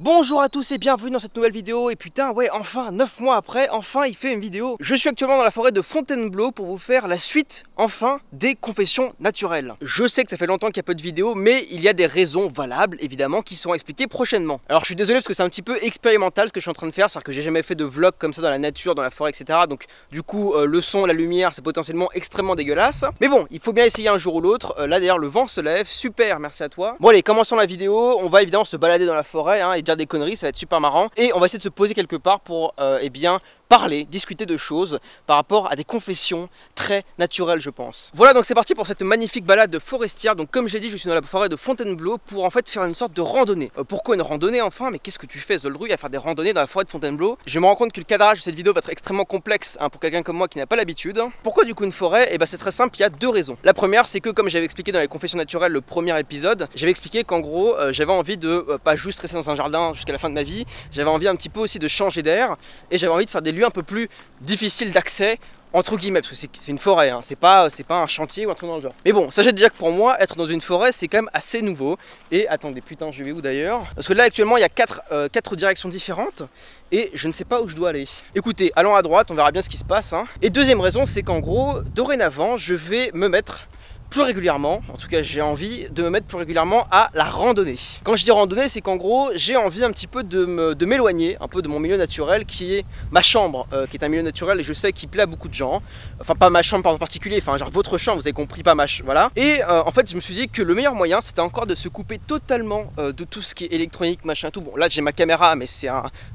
Bonjour à tous et bienvenue dans cette nouvelle vidéo. Et putain ouais, enfin 9 mois après, enfin il fait une vidéo. Je suis actuellement dans la forêt de Fontainebleau pour vous faire la suite enfin des confessions naturelles. Je sais que ça fait longtemps qu'il y a peu de vidéos, mais il y a des raisons valables évidemment qui seront expliquées prochainement. Alors je suis désolé parce que c'est un petit peu expérimental ce que je suis en train de faire, c'est-à-dire que j'ai jamais fait de vlog comme ça dans la nature, dans la forêt, etc. Donc du coup le son, la lumière c'est potentiellement extrêmement dégueulasse. Mais bon, il faut bien essayer un jour ou l'autre. Là d'ailleurs le vent se lève, super, merci à toi. Bon allez, commençons la vidéo. On va évidemment se balader dans la forêt et dire des conneries, ça va être super marrant. Et on va essayer de se poser quelque part pour eh bien parler, discuter de choses par rapport à des confessions très naturelles je pense. Voilà, donc c'est parti pour cette magnifique balade forestière. Donc comme j'ai dit, je suis dans la forêt de Fontainebleau pour en fait faire une sorte de randonnée. Pourquoi une randonnée enfin? Mais qu'est-ce que tu fais Zoldruy à faire des randonnées dans la forêt de Fontainebleau? Je me rends compte que le cadrage de cette vidéo va être extrêmement complexe pour quelqu'un comme moi qui n'a pas l'habitude. Pourquoi du coup une forêt? Et ben c'est très simple, il y a deux raisons. La première c'est que comme j'avais expliqué dans les confessions naturelles le premier épisode, j'avais expliqué qu'en gros j'avais envie de pas juste rester dans un jardin jusqu'à la fin de ma vie, j'avais envie un petit peu aussi de changer d'air et j'avais envie de faire des lieux un peu plus difficiles d'accès entre guillemets, parce que c'est une forêt, c'est pas un chantier ou un truc dans le genre. Mais bon, sachez déjà que pour moi, être dans une forêt, c'est quand même assez nouveau. Et attendez, putain, je vais où d'ailleurs? Parce que là, actuellement, il y a quatre directions différentes et je ne sais pas où je dois aller. Écoutez, allons à droite, on verra bien ce qui se passe. Et deuxième raison, c'est qu'en gros, dorénavant, je vais me mettre plus régulièrement, en tout cas j'ai envie de me mettre plus régulièrement à la randonnée. Quand je dis randonnée, c'est qu'en gros j'ai envie un petit peu de m'éloigner un peu de mon milieu naturel qui est ma chambre, qui est un milieu naturel et je sais qu'il plaît à beaucoup de gens. Enfin pas ma chambre en particulier, enfin genre votre chambre, vous avez compris, pas ma chambre, voilà. Et en fait je me suis dit que le meilleur moyen c'était encore de se couper totalement de tout ce qui est électronique, machin, tout. Bon là j'ai ma caméra mais c'est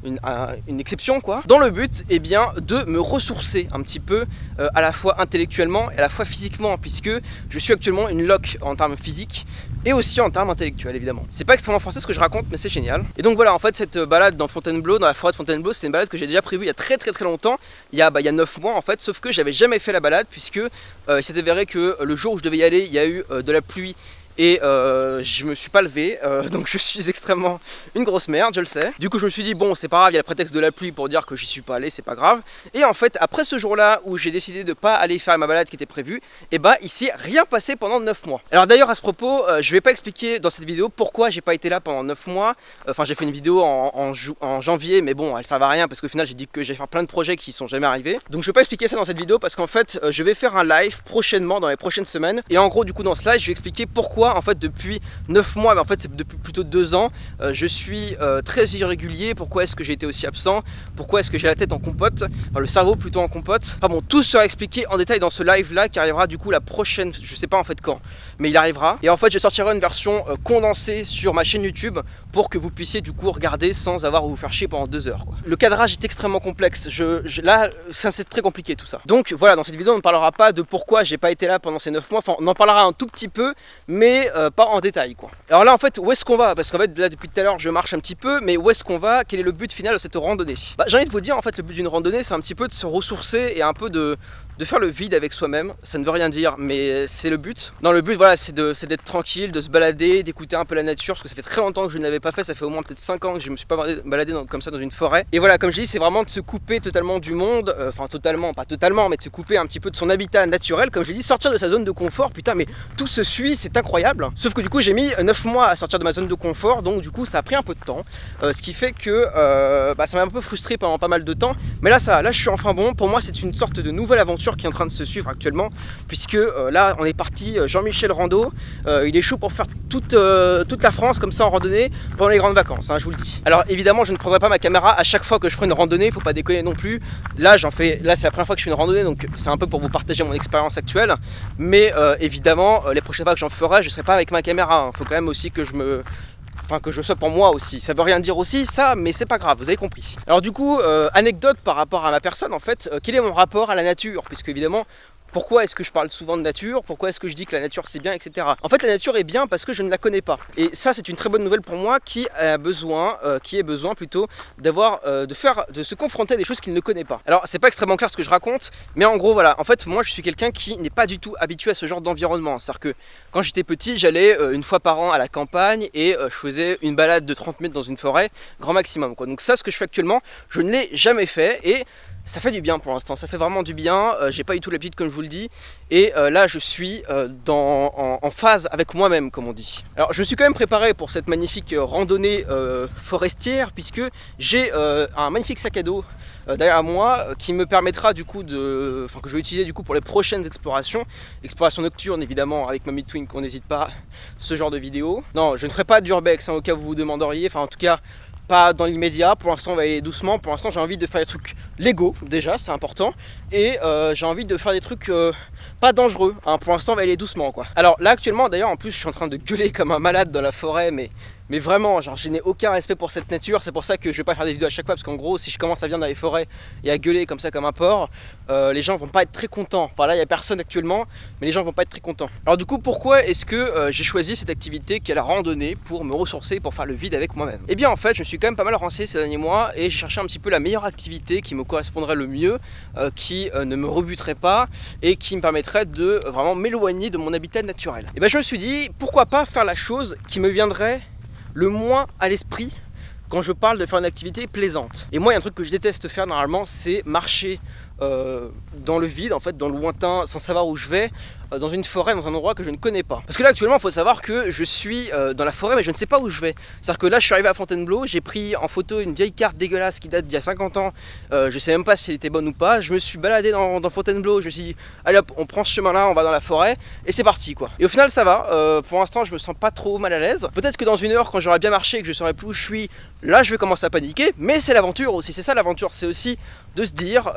une exception quoi. Dans le but eh bien de me ressourcer un petit peu à la fois intellectuellement et à la fois physiquement, puisque je suis actuellement une loque en termes physiques et aussi en termes intellectuels évidemment. C'est pas extrêmement français ce que je raconte mais c'est génial. Et donc voilà, en fait cette balade dans Fontainebleau, dans la forêt de Fontainebleau, c'est une balade que j'ai déjà prévue il y a très longtemps, il y a 9 mois en fait, sauf que j'avais jamais fait la balade puisque il s'est avéré que le jour où je devais y aller, il y a eu de la pluie et je me suis pas levé, donc je suis extrêmement une grosse merde, je le sais. Du coup je me suis dit bon c'est pas grave, il y a le prétexte de la pluie pour dire que j'y suis pas allé, c'est pas grave. Et en fait après ce jour là où j'ai décidé de pas aller faire ma balade qui était prévue, et bah il s'est rien passé pendant 9 mois. Alors d'ailleurs à ce propos, je vais pas expliquer dans cette vidéo pourquoi j'ai pas été là pendant 9 mois. Enfin j'ai fait une vidéo en janvier, mais bon elle servait à rien parce qu'au final j'ai dit que j'allais faire plein de projets qui sont jamais arrivés. Donc je vais pas expliquer ça dans cette vidéo parce qu'en fait je vais faire un live prochainement dans les prochaines semaines. Et en gros du coup dans ce live je vais expliquer pourquoi en fait depuis 9 mois, mais en fait c'est depuis plutôt 2 ans, je suis très irrégulier. Pourquoi est-ce que j'ai été aussi absent? Pourquoi est-ce que j'ai la tête en compote? Enfin, le cerveau plutôt en compote. Enfin bon, tout sera expliqué en détail dans ce live là qui arrivera du coup la prochaine, je sais pas en fait quand, mais il arrivera. Et en fait je sortirai une version condensée sur ma chaîne YouTube pour que vous puissiez du coup regarder sans avoir à vous faire chier pendant 2 heures quoi. Le cadrage est extrêmement complexe, là c'est très compliqué tout ça. Donc voilà, dans cette vidéo on ne parlera pas de pourquoi j'ai pas été là pendant ces 9 mois, enfin on en parlera un tout petit peu, mais pas en détail quoi. Alors là en fait où est-ce qu'on va? Parce qu'en fait là depuis tout à l'heure je marche un petit peu, mais où est-ce qu'on va? Quel est le but final de cette randonnée? J'ai envie de vous dire en fait le but d'une randonnée c'est un petit peu de se ressourcer et un peu de faire le vide avec soi-même. Ça ne veut rien dire mais c'est le but. Dans le but voilà c'est d'être tranquille, de se balader, d'écouter un peu la nature, parce que ça fait très longtemps que je ne l'avais pas fait, ça fait au moins peut-être 5 ans que je me suis pas baladé comme ça dans une forêt. Et voilà comme je dis c'est vraiment de se couper totalement du monde, enfin totalement, pas totalement, mais de se couper un petit peu de son habitat naturel, comme je dis, sortir de sa zone de confort. Putain mais tout se suit, c'est incroyable. Sauf que du coup j'ai mis 9 mois à sortir de ma zone de confort, donc du coup ça a pris un peu de temps, ce qui fait que ça m'a un peu frustré pendant pas mal de temps, mais là je suis enfin bon. Pour moi c'est une sorte de nouvelle aventure qui est en train de se suivre actuellement, puisque là on est parti Jean-Michel Rando, il est chaud pour faire toute la France comme ça en randonnée pendant les grandes vacances, je vous le dis. Alors évidemment je ne prendrai pas ma caméra à chaque fois que je ferai une randonnée, faut pas déconner non plus. Là c'est la première fois que je fais une randonnée, donc c'est un peu pour vous partager mon expérience actuelle, mais évidemment les prochaines fois que j'en ferai je serai pas avec ma caméra, faut quand même aussi que je sois pour moi aussi. Ça veut rien dire aussi ça, mais c'est pas grave, vous avez compris. Alors du coup, anecdote par rapport à ma personne en fait, quel est mon rapport à la nature? Puisque évidemment, pourquoi est-ce que je parle souvent de nature? Pourquoi est-ce que je dis que la nature c'est bien, etc. En fait la nature est bien parce que je ne la connais pas. Et ça c'est une très bonne nouvelle pour moi qui a besoin, plutôt d'avoir, de se confronter à des choses qu'il ne connaît pas. Alors c'est pas extrêmement clair ce que je raconte, mais en gros voilà, en fait moi je suis quelqu'un qui n'est pas du tout habitué à ce genre d'environnement. C'est-à-dire que quand j'étais petit j'allais une fois par an à la campagne et je faisais une balade de 30 mètres dans une forêt, grand maximum quoi. Donc ça ce que je fais actuellement, je ne l'ai jamais fait et Ça fait du bien pour l'instant, ça fait vraiment du bien, j'ai pas eu tout l'habitude comme je vous le dis, et là je suis en phase avec moi-même comme on dit. Alors je me suis quand même préparé pour cette magnifique randonnée forestière, puisque j'ai un magnifique sac à dos derrière moi qui me permettra du coup que je vais utiliser du coup pour les prochaines explorations, exploration nocturne évidemment avec Mamie Twink, on n'hésite pas, ce genre de vidéo. Non, je ne ferai pas d'urbex hein, au cas où vous vous demanderiez, enfin en tout cas pas dans l'immédiat, pour l'instant on va aller doucement, pour l'instant j'ai envie de faire des trucs légaux déjà, c'est important, et j'ai envie de faire des trucs pas dangereux, hein. Pour l'instant on va aller doucement quoi. Alors là actuellement d'ailleurs en plus je suis en train de gueuler comme un malade dans la forêt, mais vraiment, genre je n'ai aucun respect pour cette nature, c'est pour ça que je vais pas faire des vidéos à chaque fois, parce qu'en gros si je commence à venir dans les forêts et à gueuler comme ça comme un porc, les gens vont pas être très contents. Enfin là il n'y a personne actuellement, mais les gens vont pas être très contents. Alors du coup pourquoi est-ce que j'ai choisi cette activité qui est la randonnée pour me ressourcer, pour faire le vide avec moi-même? Et bien en fait je me suis quand même pas mal renseigné ces derniers mois et j'ai cherché un petit peu la meilleure activité qui me correspondrait le mieux, qui ne me rebuterait pas et qui me permettrait de vraiment m'éloigner de mon habitat naturel. Et bien je me suis dit pourquoi pas faire la chose qui me viendrait le moins à l'esprit quand je parle de faire une activité plaisante. Et moi il y a un truc que je déteste faire normalement, c'est marcher dans le vide, en fait dans le lointain, sans savoir où je vais, dans une forêt, dans un endroit que je ne connais pas. Parce que là actuellement il faut savoir que je suis dans la forêt mais je ne sais pas où je vais. C'est-à-dire que là je suis arrivé à Fontainebleau, j'ai pris en photo une vieille carte dégueulasse qui date d'il y a 50 ans, je sais même pas si elle était bonne ou pas. Je me suis baladé dans Fontainebleau, je me suis dit allez hop on prend ce chemin là, on va dans la forêt et c'est parti quoi. Et au final ça va, pour l'instant je me sens pas trop mal à l'aise. Peut-être que dans une heure quand j'aurai bien marché et que je saurai plus où je suis, là je vais commencer à paniquer, mais c'est l'aventure aussi, c'est ça l'aventure, c'est aussi de se dire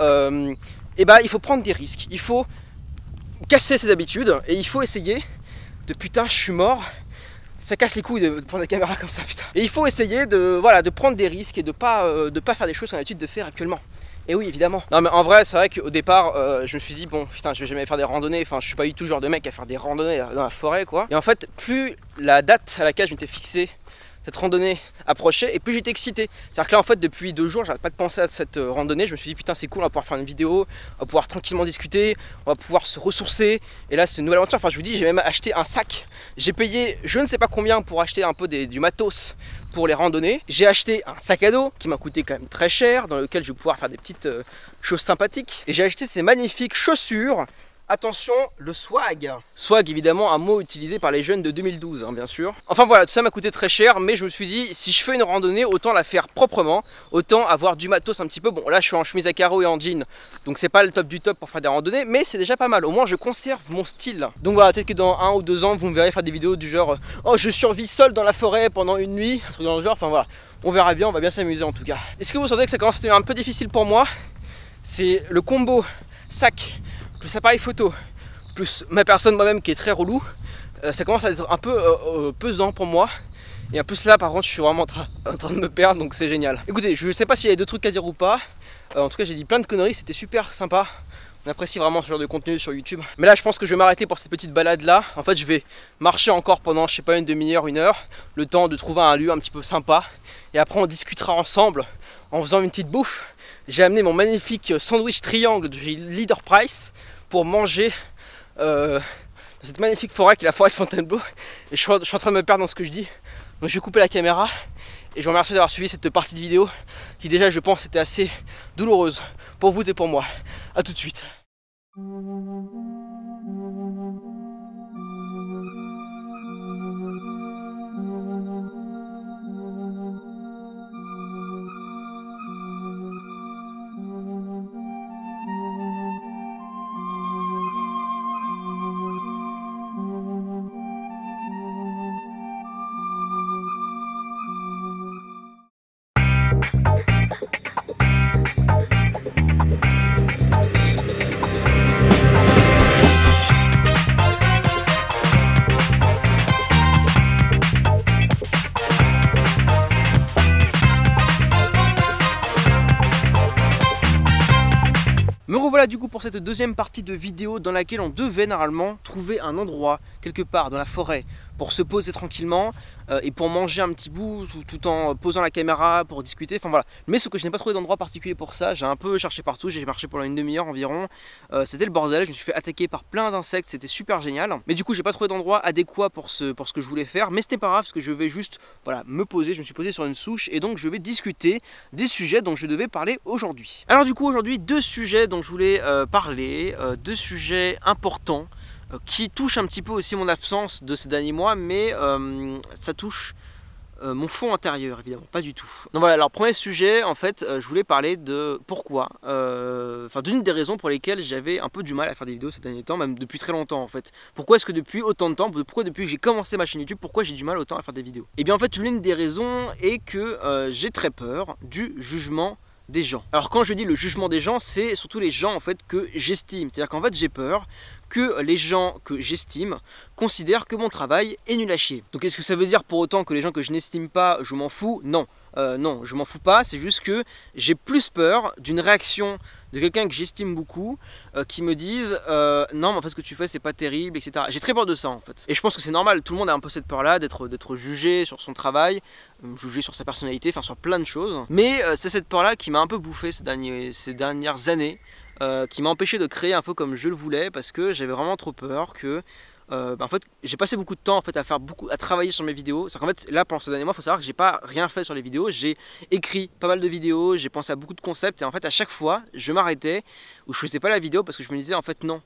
et bah il faut prendre des risques, il faut casser ses habitudes et il faut essayer de putain je suis mort, ça casse les couilles de prendre la caméra comme ça putain. Et il faut essayer de prendre des risques et de pas faire des choses qu'on a l'habitude de faire actuellement. Et oui évidemment. Non mais en vrai c'est vrai qu'au départ je me suis dit bon putain je vais jamais faire des randonnées, enfin je suis pas du tout le genre de mec à faire des randonnées dans la forêt quoi. Et en fait plus la date à laquelle je m'étais fixé cette randonnée approchait et plus j'étais excité. C'est-à-dire que là en fait depuis 2 jours j'arrête pas de penser à cette randonnée, je me suis dit putain c'est cool, on va pouvoir faire une vidéo, on va pouvoir tranquillement discuter, on va pouvoir se ressourcer et là c'est une nouvelle aventure. Enfin je vous dis j'ai même acheté un sac, j'ai payé je ne sais pas combien pour acheter un peu du matos pour les randonnées. J'ai acheté un sac à dos qui m'a coûté quand même très cher, dans lequel je vais pouvoir faire des petites choses sympathiques, et j'ai acheté ces magnifiques chaussures. Attention, le swag. Swag, évidemment, un mot utilisé par les jeunes de 2012, hein, bien sûr. Enfin voilà, tout ça m'a coûté très cher, mais je me suis dit, si je fais une randonnée, autant la faire proprement, autant avoir du matos un petit peu. Bon, là, je suis en chemise à carreaux et en jean, donc c'est pas le top du top pour faire des randonnées, mais c'est déjà pas mal. Au moins, je conserve mon style. Donc voilà, peut-être que dans 1 ou 2 ans, vous me verrez faire des vidéos du genre oh, je survis seul dans la forêt pendant une nuit, un truc dans le genre. Enfin voilà, on verra bien, on va bien s'amuser en tout cas. Est-ce que vous sentez que ça commence à devenir un peu difficile pour moi? C'est le combo sac plus appareil photo, plus ma personne moi-même qui est très relou, ça commence à être un peu pesant pour moi. Et en plus là par contre je suis vraiment en train de me perdre, donc c'est génial. Écoutez, je sais pas s'il y a d'autres trucs à dire ou pas, en tout cas j'ai dit plein de conneries, c'était super sympa. On apprécie vraiment ce genre de contenu sur YouTube. Mais là je pense que je vais m'arrêter pour cette petite balade là. En fait je vais marcher encore pendant je sais pas une demi-heure, 1 heure, le temps de trouver un lieu un petit peu sympa. Et après on discutera ensemble en faisant une petite bouffe. J'ai amené mon magnifique sandwich triangle de Leader Price pour manger dans cette magnifique forêt qui est la forêt de Fontainebleau. Et je suis en train de me perdre dans ce que je dis. Donc je vais couper la caméra. Et je vous remercie d'avoir suivi cette partie de vidéo qui déjà je pense était assez douloureuse pour vous et pour moi. A tout de suite. Me revoilà du coup pour cette deuxième partie de vidéo dans laquelle on devait normalement trouver un endroit quelque part dans la forêt pour se poser tranquillement et pour manger un petit bout tout en posant la caméra pour discuter, enfin voilà. Mais ce que je n'ai pas trouvé d'endroit particulier pour ça, j'ai un peu cherché partout, j'ai marché pendant une demi-heure environ, c'était le bordel, je me suis fait attaquer par plein d'insectes, c'était super génial. Mais du coup j'ai pas trouvé d'endroit adéquat pour ce que je voulais faire, mais c'était pas grave parce que je vais juste voilà, me poser, je me suis posé sur une souche et donc je vais discuter des sujets dont je devais parler aujourd'hui. Alors du coup aujourd'hui deux sujets dont je voulais parler, deux sujets importants qui touchent un petit peu aussi mon absence de ces derniers mois, mais ça touche mon fond intérieur évidemment, pas du tout. Donc voilà, alors premier sujet, en fait, je voulais parler de pourquoi, enfin d'une des raisons pour lesquelles j'avais un peu du mal à faire des vidéos ces derniers temps, même depuis très longtemps en fait. Pourquoi est-ce que depuis autant de temps, pourquoi depuis que j'ai commencé ma chaîne YouTube, pourquoi j'ai du mal autant à faire des vidéos? Et bien en fait, l'une des raisons est que j'ai très peur du jugement des gens. Alors quand je dis le jugement des gens, c'est surtout les gens en fait que j'estime. C'est-à-dire qu'en fait j'ai peur que les gens que j'estime considèrent que mon travail est nul à chier. Donc est-ce que ça veut dire pour autant que les gens que je n'estime pas, je m'en fous? Non. Non, je m'en fous pas, c'est juste que j'ai plus peur d'une réaction de quelqu'un que j'estime beaucoup qui me dise non mais en fait ce que tu fais c'est pas terrible, etc. J'ai très peur de ça en fait. Et je pense que c'est normal, tout le monde a un peu cette peur là d'être jugé sur son travail, jugé sur sa personnalité, enfin sur plein de choses. Mais c'est cette peur là qui m'a un peu bouffé ces dernières années, qui m'a empêché de créer un peu comme je le voulais parce que j'avais vraiment trop peur que en fait j'ai passé beaucoup de temps en fait à travailler sur mes vidéos. C'est qu'en fait là pendant ces derniers mois il faut savoir que j'ai pas rien fait sur les vidéos, j'ai écrit pas mal de vidéos, j'ai pensé à beaucoup de concepts et en fait à chaque fois je m'arrêtais ou je faisais pas la vidéo parce que je me disais en fait non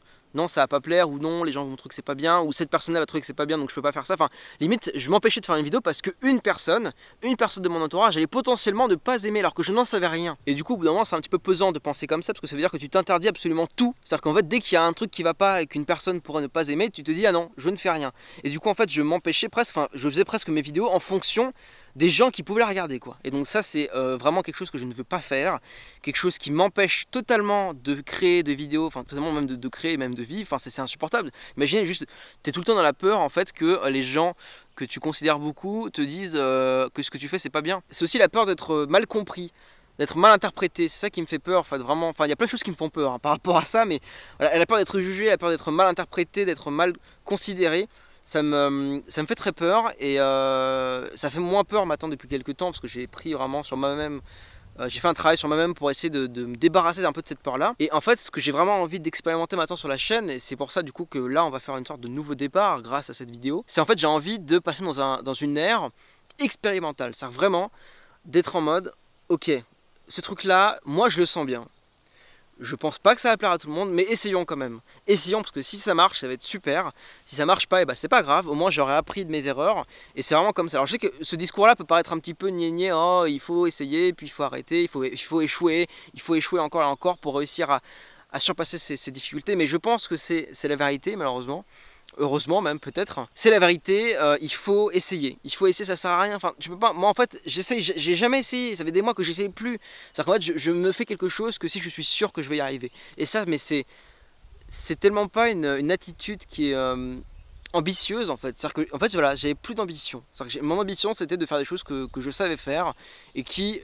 ça va pas plaire, ou non les gens vont trouver que c'est pas bien, ou cette personne là va trouver que c'est pas bien donc je peux pas faire ça. Enfin limite je m'empêchais de faire une vidéo parce que une personne de mon entourage allait potentiellement ne pas aimer alors que je n'en savais rien. Et du coup au bout d'un moment c'est un petit peu pesant de penser comme ça parce que ça veut dire que tu t'interdis absolument tout. C'est-à-dire qu'en fait dès qu'il y a un truc qui va pas et qu'une personne pourrait ne pas aimer, tu te dis ah non je ne fais rien. Et du coup en fait je m'empêchais presque, enfin je faisais presque mes vidéos en fonction des gens qui pouvaient la regarder quoi. Et donc ça c'est vraiment quelque chose que je ne veux pas faire, quelque chose qui m'empêche totalement de créer des vidéos, enfin totalement même de créer, même de vivre, enfin c'est insupportable. Imaginez juste, tu es tout le temps dans la peur en fait que les gens que tu considères beaucoup te disent que ce que tu fais c'est pas bien. C'est aussi la peur d'être mal compris, d'être mal interprété, c'est ça qui me fait peur, enfin vraiment, enfin il y a plein de choses qui me font peur hein, par rapport à ça, mais voilà, la peur d'être jugé, la peur d'être mal interprété, d'être mal considéré. Ça me fait très peur et ça fait moins peur maintenant depuis quelques temps parce que j'ai pris vraiment sur moi-même, j'ai fait un travail sur moi-même pour essayer de me débarrasser un peu de cette peur-là. Et en fait ce que j'ai vraiment envie d'expérimenter maintenant sur la chaîne, et c'est pour ça du coup que là on va faire une sorte de nouveau départ grâce à cette vidéo, c'est en fait j'ai envie de passer dans une ère expérimentale, c'est-à-dire vraiment d'être en mode ok, ce truc-là, moi je le sens bien. Je pense pas que ça va plaire à tout le monde, mais essayons quand même. Essayons parce que si ça marche, ça va être super. Si ça marche pas, et bah c'est pas grave. Au moins j'aurai appris de mes erreurs. Et c'est vraiment comme ça. Alors je sais que ce discours-là peut paraître un petit peu gnégné. Oh, il faut essayer, puis il faut arrêter, il faut échouer. Il faut échouer encore et encore pour réussir à surpasser ces difficultés. Mais je pense que c'est la vérité, malheureusement. Heureusement même peut-être, c'est la vérité, il faut essayer, ça sert à rien, enfin tu peux pas, moi en fait j'essaye, j'ai jamais essayé, ça fait des mois que j'essaye plus, c'est-à-dire qu'en fait je me fais quelque chose que si je suis sûr que je vais y arriver, et ça mais c'est tellement pas une attitude qui est ambitieuse en fait, c'est-à-dire que en fait voilà, j'avais plus d'ambition, mon ambition c'était de faire des choses que je savais faire et qui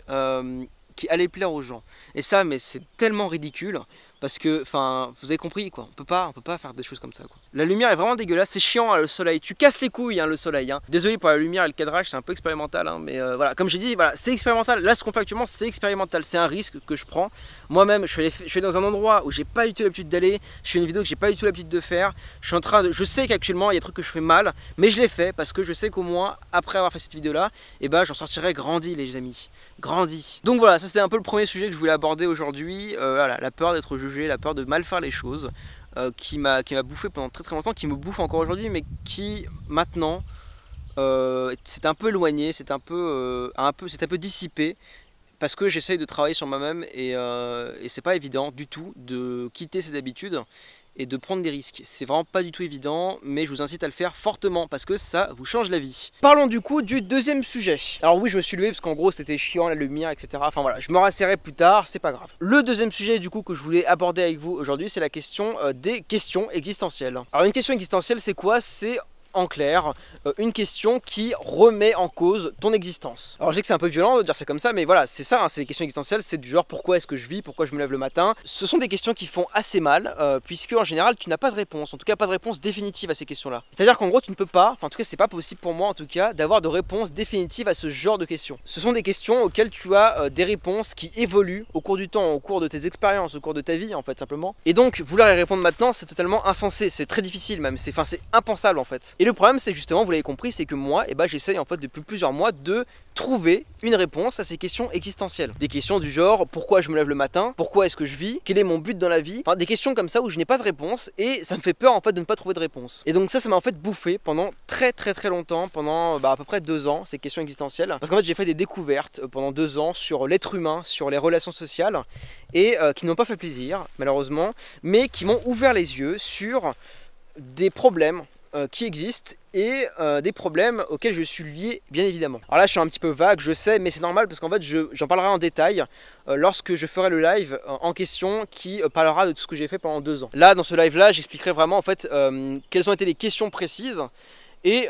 allaient plaire aux gens, et ça mais c'est tellement ridicule. Parce que, enfin, vous avez compris quoi, on peut pas faire des choses comme ça quoi. La lumière est vraiment dégueulasse, c'est chiant hein, le soleil, tu casses les couilles hein, le soleil hein. Désolé pour la lumière et le cadrage, c'est un peu expérimental hein, mais voilà, comme j'ai dit, voilà, c'est expérimental. Là ce qu'on fait actuellement c'est expérimental, c'est un risque que je prends. Moi-même, je suis dans un endroit où j'ai pas du tout l'habitude d'aller, je fais une vidéo que j'ai pas du tout l'habitude de faire, je sais qu'actuellement il y a des trucs que je fais mal, mais je l'ai fait parce que je sais qu'au moins, après avoir fait cette vidéo là, et ben j'en sortirai grandi les amis, grandi. Donc voilà, ça c'était un peu le premier sujet que je voulais aborder aujourd'hui, voilà, la peur d'être jugé, la peur de mal faire les choses, qui m'a bouffé pendant très longtemps, qui me bouffe encore aujourd'hui, mais qui maintenant c'est un peu éloigné, c'est un peu dissipé, parce que j'essaye de travailler sur moi-même et c'est pas évident du tout de quitter ses habitudes et de prendre des risques. C'est vraiment pas du tout évident, mais je vous incite à le faire fortement parce que ça vous change la vie. Parlons du coup du deuxième sujet. Alors oui, je me suis levé parce qu'en gros c'était chiant, la lumière, etc. Enfin voilà, je me rasserai plus tard, c'est pas grave. Le deuxième sujet du coup que je voulais aborder avec vous aujourd'hui, c'est la question des questions existentielles. Alors une question existentielle, c'est quoi? C'est en clair, une question qui remet en cause ton existence. Alors je sais que c'est un peu violent de dire ça comme ça, mais voilà, c'est ça, hein, c'est les questions existentielles, c'est du genre pourquoi est-ce que je vis, pourquoi je me lève le matin. Ce sont des questions qui font assez mal, puisque en général tu n'as pas de réponse, en tout cas pas de réponse définitive à ces questions-là. C'est-à-dire qu'en gros tu ne peux pas, enfin en tout cas c'est pas possible pour moi en tout cas, d'avoir de réponse définitive à ce genre de questions. Ce sont des questions auxquelles tu as des réponses qui évoluent au cours du temps, au cours de tes expériences, au cours de ta vie en fait simplement. Et donc vouloir y répondre maintenant c'est totalement insensé, c'est très difficile même, c'est impensable en fait. Et le problème c'est justement, vous l'avez compris, c'est que moi, j'essaye en fait depuis plusieurs mois de trouver une réponse à ces questions existentielles. Des questions du genre, pourquoi je me lève le matin, pourquoi est-ce que je vis, quel est mon but dans la vie, enfin des questions comme ça où je n'ai pas de réponse et ça me fait peur en fait de ne pas trouver de réponse. Et donc ça m'a en fait bouffé pendant très longtemps, pendant à peu près 2 ans, ces questions existentielles. Parce qu'en fait j'ai fait des découvertes pendant 2 ans sur l'être humain, sur les relations sociales et qui n'ont pas fait plaisir malheureusement, mais qui m'ont ouvert les yeux sur des problèmes qui existent et des problèmes auxquels je suis lié bien évidemment. Alors là je suis un petit peu vague, je sais, mais c'est normal parce qu'en fait j'en parlerai en détail lorsque je ferai le live en question qui parlera de tout ce que j'ai fait pendant 2 ans. Là dans ce live là j'expliquerai vraiment en fait quelles ont été les questions précises et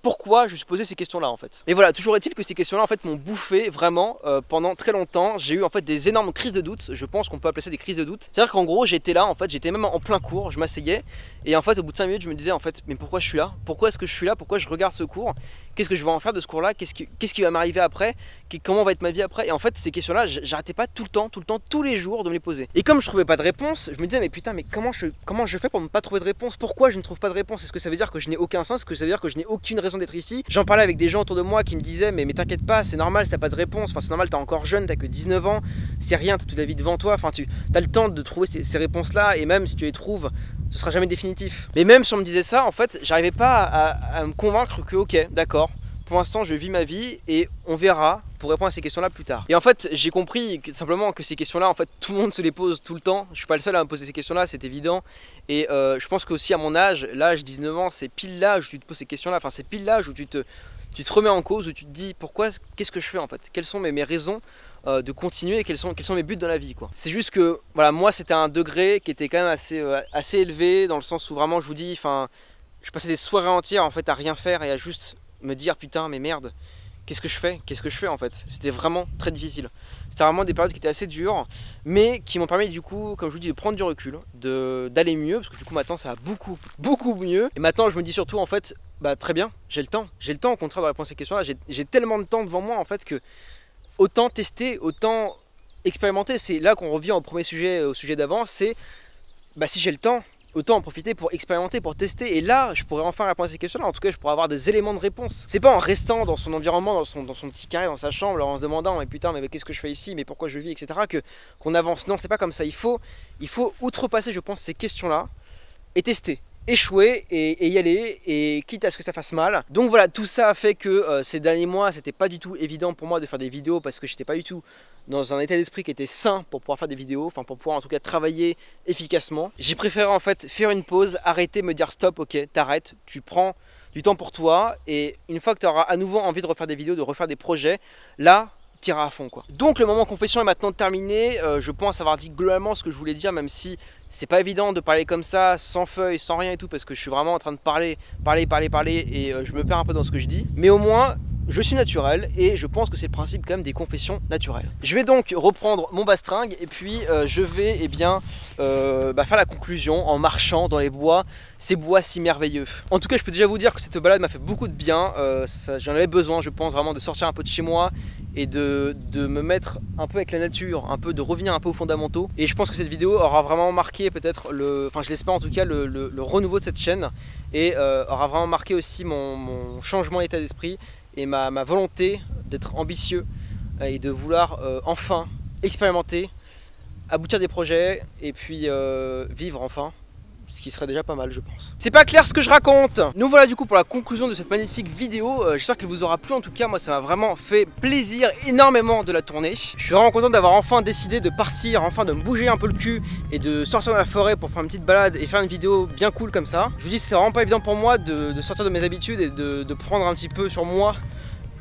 pourquoi je me suis posé ces questions là en fait. Mais voilà, toujours est-il que ces questions là en fait m'ont bouffé vraiment pendant très longtemps. J'ai eu en fait des énormes crises de doute, je pense qu'on peut appeler ça des crises de doute. C'est à dire qu'en gros j'étais là en fait, j'étais même en plein cours, je m'asseyais et en fait au bout de 5 minutes je me disais en fait mais pourquoi je suis là, pourquoi est-ce que je suis là, pourquoi je regarde ce cours, qu'est-ce que je vais en faire de ce cours là, qu'est-ce qui va m'arriver après, comment va être ma vie après. Et en fait ces questions là j'arrêtais pas tout le temps, tous les jours de me les poser. Et comme je trouvais pas de réponse, je me disais mais putain mais comment je fais pour ne pas trouver de réponse, pourquoi je ne trouve pas de réponse, est-ce que ça veut dire que je n'ai aucun sens, est-ce que ça veut dire que je n'ai aucune raison d'être ici. J'en parlais avec des gens autour de moi qui me disaient mais t'inquiète pas, c'est normal si t'as pas de réponse, enfin c'est normal, t'es encore jeune, t'as que 19 ans, c'est rien, t'as toute la vie devant toi, enfin tu as le temps de trouver ces réponses là et même si tu les trouves, ce sera jamais définitif. Mais même si on me disait ça, en fait j'arrivais pas à me convaincre que ok d'accord, pour l'instant je vis ma vie et on verra pour répondre à ces questions là plus tard. Et en fait j'ai compris simplement que ces questions là en fait tout le monde se les pose tout le temps. Je suis pas le seul à me poser ces questions là, c'est évident. Et je pense qu'aussi à mon âge, l'âge 19 ans, c'est pile l'âge où tu te poses ces questions là, enfin c'est pile l'âge où tu te remets en cause, où tu te dis pourquoi, qu'est-ce que je fais en fait, quelles sont mes raisons de continuer et quels sont mes buts dans la vie quoi. C'est juste que voilà, moi c'était un degré qui était quand même assez élevé dans le sens où vraiment je vous dis, enfin je passais des soirées entières en fait à rien faire et à juste me dire putain mais merde, qu'est-ce que je fais en fait. C'était vraiment très difficile. C'était vraiment des périodes qui étaient assez dures, mais qui m'ont permis du coup, comme je vous dis, de prendre du recul, d'aller mieux, parce que du coup maintenant ça va beaucoup mieux. Et maintenant je me dis surtout en fait, bah très bien, j'ai le temps au contraire de répondre à ces questions là, j'ai tellement de temps devant moi en fait que autant tester, autant expérimenter. C'est là qu'on revient au sujet d'avant, c'est bah si j'ai le temps, autant en profiter pour expérimenter, pour tester. Et là, je pourrais enfin répondre à ces questions-là. En tout cas, je pourrais avoir des éléments de réponse. C'est pas en restant dans son environnement, dans son petit carré, dans sa chambre, en se demandant mais putain, mais qu'est-ce que je fais ici, mais pourquoi je vis, etc. qu'on avance. Non, c'est pas comme ça. Il faut outrepasser, je pense, ces questions-là et tester. Échouer et y aller, et quitte à ce que ça fasse mal. Donc voilà, tout ça a fait que ces derniers mois c'était pas du tout évident pour moi de faire des vidéos parce que j'étais pas du tout dans un état d'esprit qui était sain pour pouvoir faire des vidéos, enfin pour pouvoir en tout cas travailler efficacement. J'ai préféré en fait faire une pause, arrêter, me dire stop, ok, t'arrêtes, tu prends du temps pour toi et une fois que tu auras à nouveau envie de refaire des vidéos, de refaire des projets, là t'iras à fond quoi. Donc le moment confession est maintenant terminé. Je pense avoir dit globalement ce que je voulais dire, même si c'est pas évident de parler comme ça, sans feuille, sans rien et tout, parce que je suis vraiment en train de parler et je me perds un peu dans ce que je dis. Mais au moins je suis naturel et je pense que c'est le principe quand même des confessions naturelles. Je vais donc reprendre mon bastringue et puis je vais faire la conclusion en marchant dans les bois, ces bois si merveilleux. En tout cas je peux déjà vous dire que cette balade m'a fait beaucoup de bien, j'en avais besoin je pense vraiment de sortir un peu de chez moi et de me mettre un peu avec la nature, de revenir un peu aux fondamentaux. Et je pense que cette vidéo aura vraiment marqué peut-être, je l'espère en tout cas, le renouveau de cette chaîne et aura vraiment marqué aussi mon changement d'état d'esprit et ma volonté d'être ambitieux et de vouloir enfin expérimenter, aboutir des projets et puis vivre enfin. Ce qui serait déjà pas mal je pense. C'est pas clair ce que je raconte. Nous voilà du coup pour la conclusion de cette magnifique vidéo. J'espère qu'elle vous aura plu en tout cas. Moi ça m'a vraiment fait plaisir énormément de la tourner. Je suis vraiment content d'avoir enfin décidé de partir, enfin de me bouger un peu le cul et de sortir dans la forêt pour faire une petite balade et faire une vidéo bien cool comme ça. Je vous dis c'était vraiment pas évident pour moi de sortir de mes habitudes et de prendre un petit peu sur moi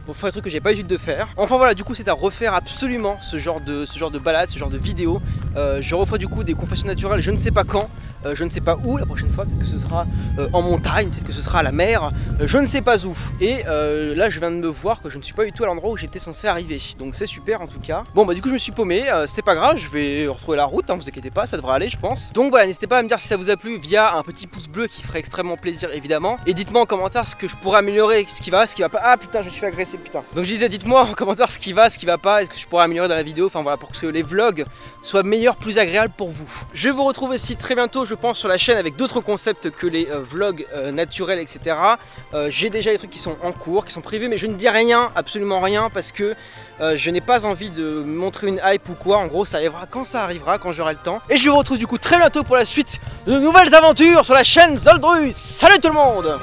pour faire des trucs que j'ai pas l'habitude de faire. Enfin voilà, du coup c'est à refaire absolument ce genre de balade, ce genre de vidéo. Je referai du coup des confessions naturelles, je ne sais pas quand, je ne sais pas où la prochaine fois, peut-être que ce sera en montagne, peut-être que ce sera à la mer, je ne sais pas où. Et là je viens de me voir que je ne suis pas du tout à l'endroit où j'étais censé arriver, donc c'est super en tout cas. Bon bah du coup je me suis paumé, c'est pas grave, je vais retrouver la route, hein, vous inquiétez pas, ça devrait aller je pense. Donc voilà, n'hésitez pas à me dire si ça vous a plu via un petit pouce bleu qui ferait extrêmement plaisir évidemment. Et dites-moi en commentaire ce que je pourrais améliorer, ce qui va pas. Ah putain, je me suis fait agresser, putain. Donc je disais, dites-moi en commentaire ce qui va pas, est-ce que je pourrais améliorer dans la vidéo, enfin voilà, pour que les vlogs soient meilleurs, plus agréables pour vous. Je vous retrouve aussi très bientôt, je pense, sur la chaîne avec d'autres concepts que les vlogs naturels, etc. J'ai déjà des trucs qui sont en cours, qui sont prévus, mais je ne dis rien, absolument rien, parce que je n'ai pas envie de montrer une hype ou quoi. En gros, ça arrivera, quand j'aurai le temps. Et je vous retrouve du coup très bientôt pour la suite de nouvelles aventures sur la chaîne Zoldrus. Salut tout le monde!